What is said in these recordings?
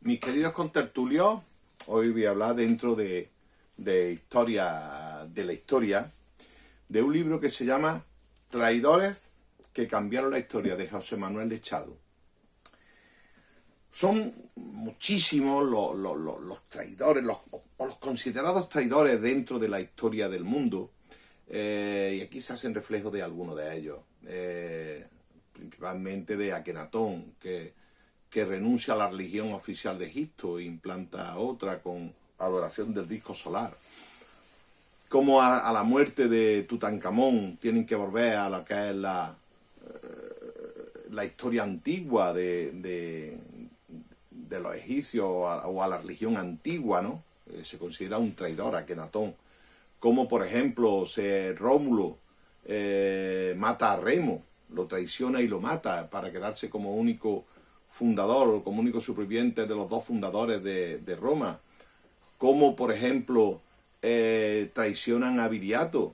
Mis queridos contertulios, hoy voy a hablar dentro de la historia, de un libro que se llama Traidores que cambiaron la historia, de José Manuel Echado. Son muchísimos los traidores, los considerados traidores dentro de la historia del mundo, y aquí se hacen reflejo de algunos de ellos, principalmente de Akenatón, que renuncia a la religión oficial de Egipto e implanta otra con adoración del disco solar. Como a la muerte de Tutankamón tienen que volver a lo que es la historia antigua de los egipcios o a la religión antigua, ¿no? Se considera un traidor Akenatón. Como por ejemplo Rómulo mata a Remo, lo traiciona y lo mata para quedarse como único fundador o como único superviviente de los dos fundadores de Roma. Como por ejemplo traicionan a Viriato,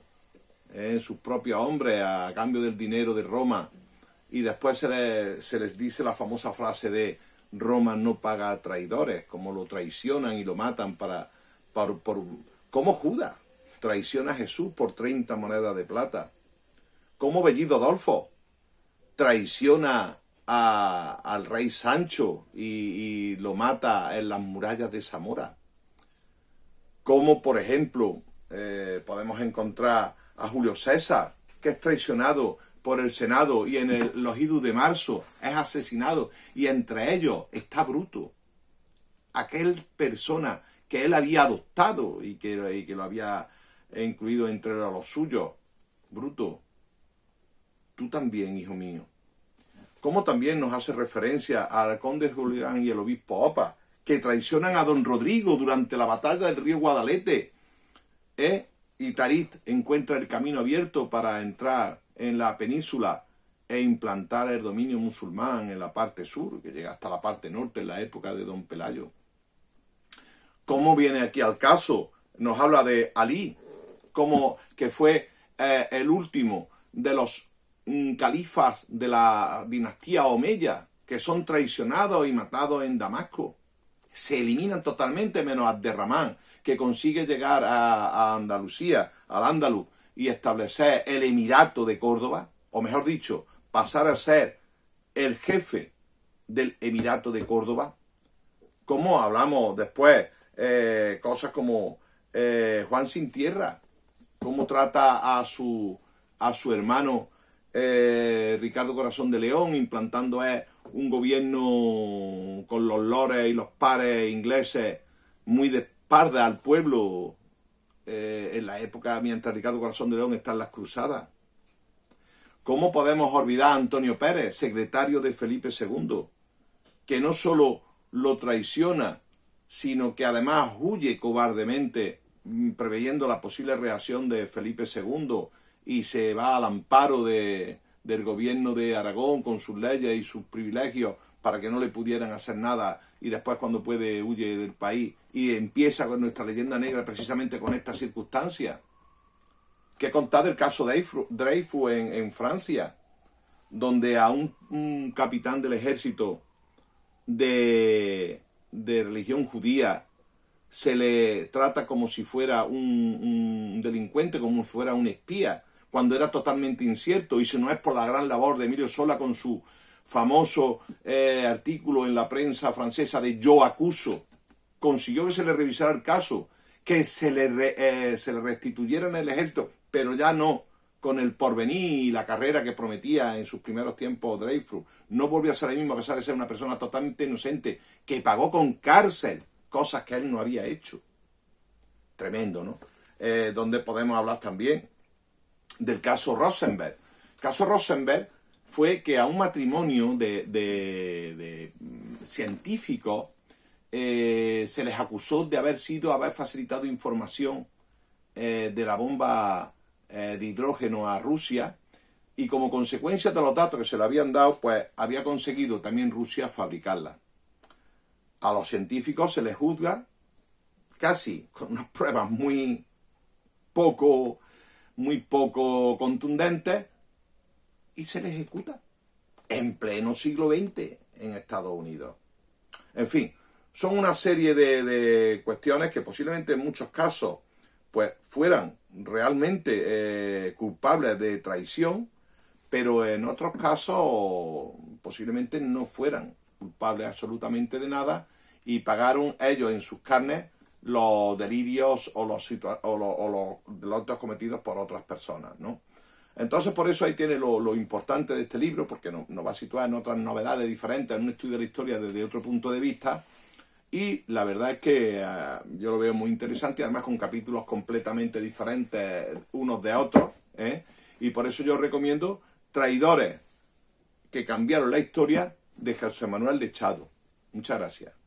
sus propios hombres, a cambio del dinero de Roma, y después se les dice la famosa frase de Roma no paga traidores, como lo traicionan y lo matan como Judas traiciona a Jesús por 30 monedas de plata. Como Bellido Adolfo traiciona al rey Sancho y lo mata en las murallas de Zamora. Como por ejemplo podemos encontrar a Julio César, que es traicionado por el Senado y en los idus de marzo es asesinado, y entre ellos está Bruto, aquel persona que él había adoptado y que lo había incluido entre los suyos. Bruto, tú también, hijo mío. Como también nos hace referencia al conde Julián y el obispo Opa, que traicionan a don Rodrigo durante la batalla del río Guadalete, y Tarit encuentra el camino abierto para entrar en la península e implantar el dominio musulmán en la parte sur, que llega hasta la parte norte en la época de don Pelayo. ¿Cómo viene aquí al caso? Nos habla de Ali, como que fue el último de los califas de la dinastía Omeya, que son traicionados y matados en Damasco. Se eliminan totalmente, menos Abderramán, que consigue llegar a Andalucía, al Andaluz, y establecer el Emirato de Córdoba, o mejor dicho, pasar a ser el jefe del Emirato de Córdoba. Como hablamos después, cosas como Juan Sin Tierra, cómo trata a su hermano Ricardo Corazón de León, implantando un gobierno con los lores y los pares ingleses muy de espalda al pueblo, en la época mientras Ricardo Corazón de León está en las cruzadas. ¿Cómo podemos olvidar a Antonio Pérez, secretario de Felipe II, que no solo lo traiciona, sino que además huye cobardemente, preveyendo la posible reacción de Felipe II, y se va al amparo del gobierno de Aragón con sus leyes y sus privilegios para que no le pudieran hacer nada, y después cuando puede huye del país y empieza con nuestra leyenda negra precisamente con esta circunstancia? ¿Qué contar del caso de Dreyfus en Francia, donde a un capitán del ejército de religión judía se le trata como si fuera un delincuente, como si fuera un espía, cuando era totalmente incierto? Y si no es por la gran labor de Emilio Sola con su famoso artículo en la prensa francesa de Yo acuso, consiguió que se le revisara el caso, que se le restituyera en el ejército, pero ya no con el porvenir y la carrera que prometía en sus primeros tiempos Dreyfus. No volvió a ser el mismo, a pesar de ser una persona totalmente inocente, que pagó con cárcel cosas que él no había hecho. Tremendo, ¿no? Donde podemos hablar también del caso Rosenberg. El caso Rosenberg fue que a un matrimonio de científicos se les acusó de haber facilitado información de la bomba de hidrógeno a Rusia, y como consecuencia de los datos que se le habían dado, pues había conseguido también Rusia fabricarla. A los científicos se les juzga casi con unas pruebas muy poco contundentes, y se les ejecuta en pleno siglo XX en Estados Unidos. En fin, Son una serie de cuestiones que posiblemente en muchos casos pues fueran realmente culpables de traición, pero en otros casos posiblemente no fueran culpables absolutamente de nada y pagaron ellos en sus carnes los delirios o los delitos cometidos por otras personas, ¿no? Entonces, por eso ahí tiene lo importante de este libro, porque nos va a situar en otras novedades diferentes, en un estudio de la historia desde otro punto de vista. Y la verdad es que yo lo veo muy interesante, además con capítulos completamente diferentes unos de otros, ¿eh? Y por eso yo recomiendo Traidores que cambiaron la historia, de José Manuel Lechado. Muchas gracias.